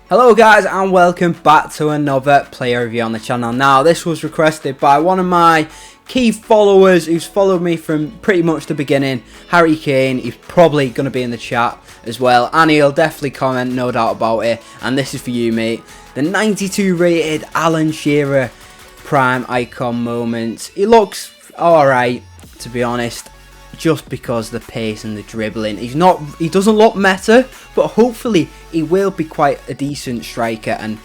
Hello guys and welcome back to another player review on the channel. Now this was requested by one of my key followers who's followed me from pretty much the beginning, Harry Kane. He's probably going to be in the chat as well and he'll definitely comment, no doubt about it. And this is for you, mate. The 92 rated Alan Shearer prime icon moments. He looks alright, to be honest, just because the pace and the dribbling. He doesn't look meta, but hopefully he will be quite a decent striker. And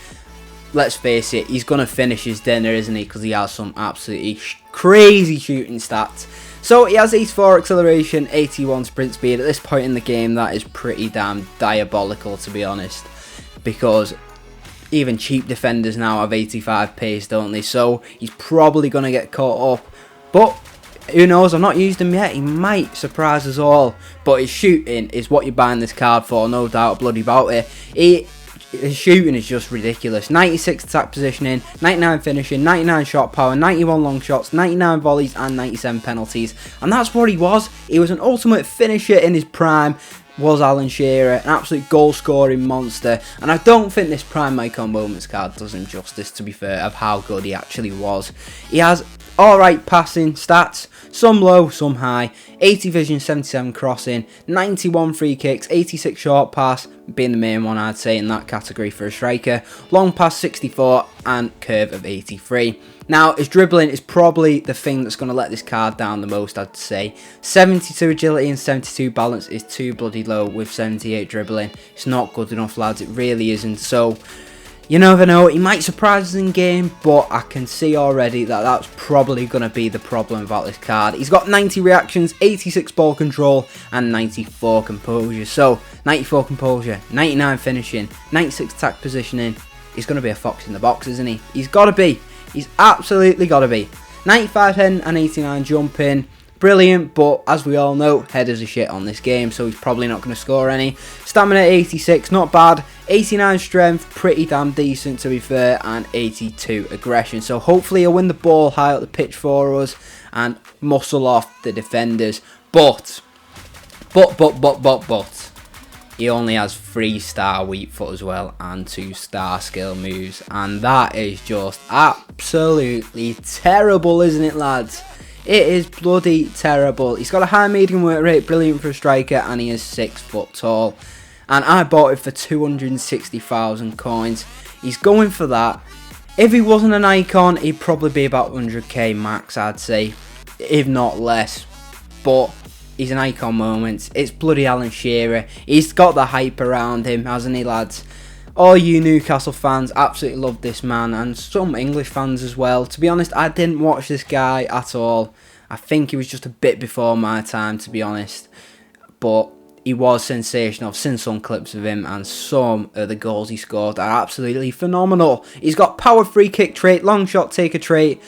let's face it, he's going to finish his dinner, isn't he? Because he has some absolutely crazy shooting stats. So he has 84 acceleration, 81 sprint speed. At this point in the game, that is pretty damn diabolical, to be honest, because even cheap defenders now have 85 pace, don't they? So he's probably going to get caught up, but who knows? I've not used him yet. He might surprise us all. But his shooting is what you're buying this card for, no doubt bloody about it. His shooting is just ridiculous. 96 attack positioning, 99 finishing, 99 shot power, 91 long shots, 99 volleys and 97 penalties. And that's what he was. He was an ultimate finisher in his prime. Was Alan Shearer, an absolute goal scoring monster. And I don't think this prime icon moments card does him justice, to be fair, of how good he actually was. He has alright passing stats, some low, some high, 80 vision, 77 crossing, 91 free kicks, 86 short pass, being the main one I'd say in that category for a striker, long pass 64 and curve of 83. Now his dribbling is probably the thing that's going to let this card down the most, I'd say. 72 agility and 72 balance is too bloody low with 78 dribbling. It's not good enough, lads, it really isn't. So you never know, he might surprise us in game, but I can see already that that's probably going to be the problem about this card. He's got 90 reactions, 86 ball control, and 94 composure. So, 94 composure, 99 finishing, 96 attack positioning. He's going to be a fox in the box, isn't he? He's got to be. He's absolutely got to be. 95 heading and 89 jumping. Brilliant, but as we all know, headers are shit on this game, so he's probably not going to score any. Stamina 86, not bad. 89 strength, pretty damn decent to be fair, and 82 aggression. So hopefully he'll win the ball high up the pitch for us and muscle off the defenders. But he only has 3-star weak foot as well and 2-star skill moves, and that is just absolutely terrible, isn't it, lads? It is bloody terrible. He's got a high medium work rate, brilliant for a striker, and he is 6 foot tall. And I bought it for 260,000 coins. He's going for that. If he wasn't an icon, he'd probably be about 100k max, I'd say, if not less. But he's an icon moment. It's bloody Alan Shearer. He's got the hype around him, hasn't he, lads? All you Newcastle fans absolutely love this man, and some English fans as well. To be honest, I didn't watch this guy at all. I think he was just a bit before my time, to be honest. But he was sensational. I've seen some clips of him, and some of the goals he scored are absolutely phenomenal. He's got power free kick trait, long shot taker trait,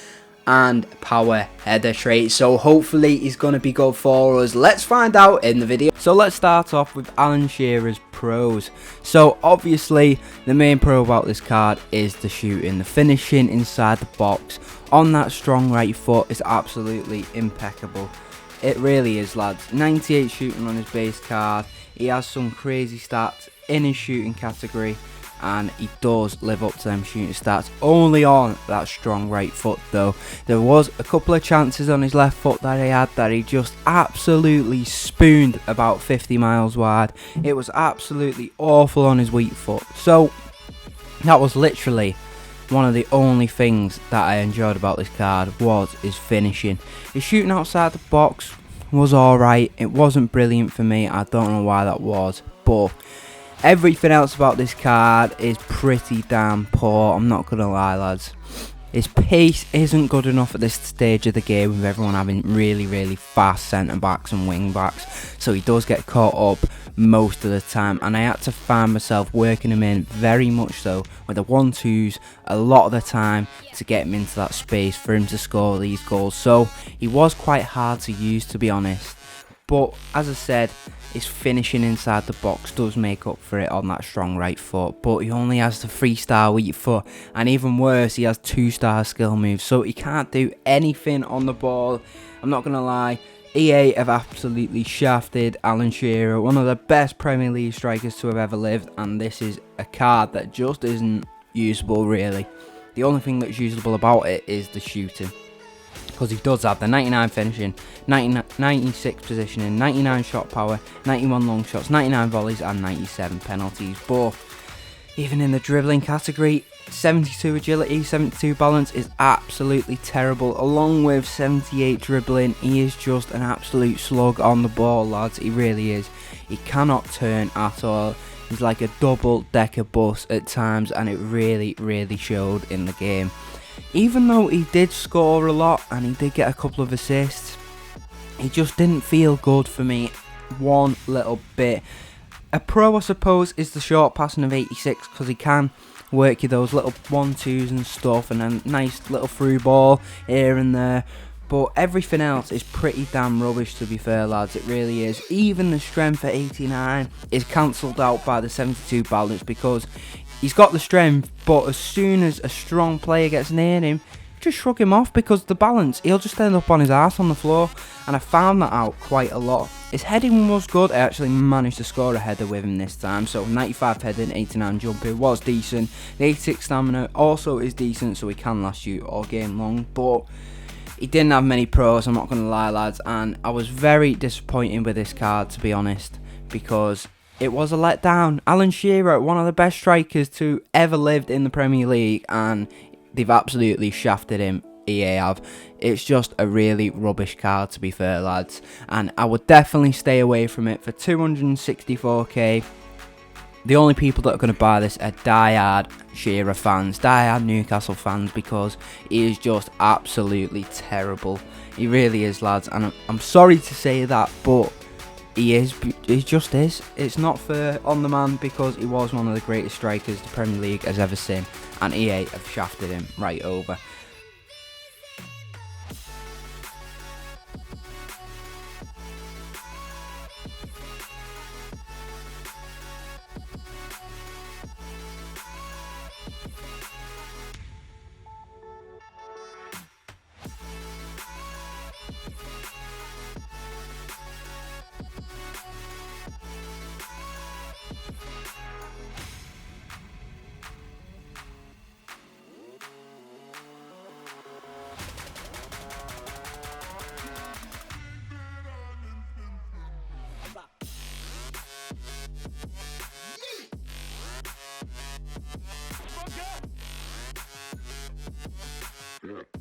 and power header trait, so hopefully he's going to be good for us. Let's find out in the video. So let's start off with Alan Shearer's pros. So obviously the main pro about this card is the shooting. The finishing inside the box on that strong right foot is absolutely impeccable. It really is, lads. 98 shooting on his base card. He has some crazy stats in his shooting category, and he does live up to them shooting stats, only on that strong right foot though. There was a couple of chances on his left foot that he had that he just absolutely spooned about 50 miles wide. It was absolutely awful on his weak foot. So that was literally one of the only things that I enjoyed about this card was his finishing. His shooting outside the box was alright. It wasn't brilliant for me. I don't know why that was, but everything else about this card is pretty damn poor, I'm not going to lie, lads. His pace isn't good enough at this stage of the game with everyone having really fast centre-backs and wing-backs. So he does get caught up most of the time, and I had to find myself working him in very much so with the 1-2s a lot of the time to get him into that space for him to score these goals. So he was quite hard to use, to be honest. But as I said, his finishing inside the box does make up for it on that strong right foot, but he only has the 3-star weak foot, and even worse, he has 2-star skill moves, so he can't do anything on the ball. I'm not gonna lie, EA have absolutely shafted Alan Shearer, one of the best Premier League strikers to have ever lived, and this is a card that just isn't usable really. The only thing that's usable about it is the shooting, because he does have the 99 finishing, 96 positioning, 99 shot power, 91 long shots, 99 volleys and 97 penalties. But even in the dribbling category, 72 agility, 72 balance is absolutely terrible. Along with 78 dribbling, he is just an absolute slug on the ball, lads. He really is. He cannot turn at all. He's like a double-decker bus at times, and it really showed in the game. Even though he did score a lot and he did get a couple of assists, he just didn't feel good for me one little bit. A pro, I suppose, is the short passing of 86, because he can work you those little 1-2s and stuff, and a nice little through ball here and there. But everything else is pretty damn rubbish, to be fair, lads. It really is. Even the strength at 89 is cancelled out by the 72 balance, because he's got the strength, but as soon as a strong player gets near him, just shrug him off, because the balance, he'll just end up on his ass on the floor. And I found that out quite a lot. His heading was good. I actually managed to score a header with him this time. So 95 heading, 89 jumping was decent. The 86 stamina also is decent, so he can last you all game long. But he didn't have many pros, I'm not going to lie, lads. And I was very disappointed with this card, to be honest, because it was a letdown. Alan Shearer, one of the best strikers to ever lived in the Premier League, and they've absolutely shafted him. EA have. It's just a really rubbish card, to be fair, lads, and I would definitely stay away from it. For 264k, the only people that are going to buy this are diehard Shearer fans, diehard Newcastle fans, because he is just absolutely terrible. He really is, lads, and I'm sorry to say that, but he just is. It's not fair on the man, because he was one of the greatest strikers the Premier League has ever seen, and EA have shafted him right over. Yeah.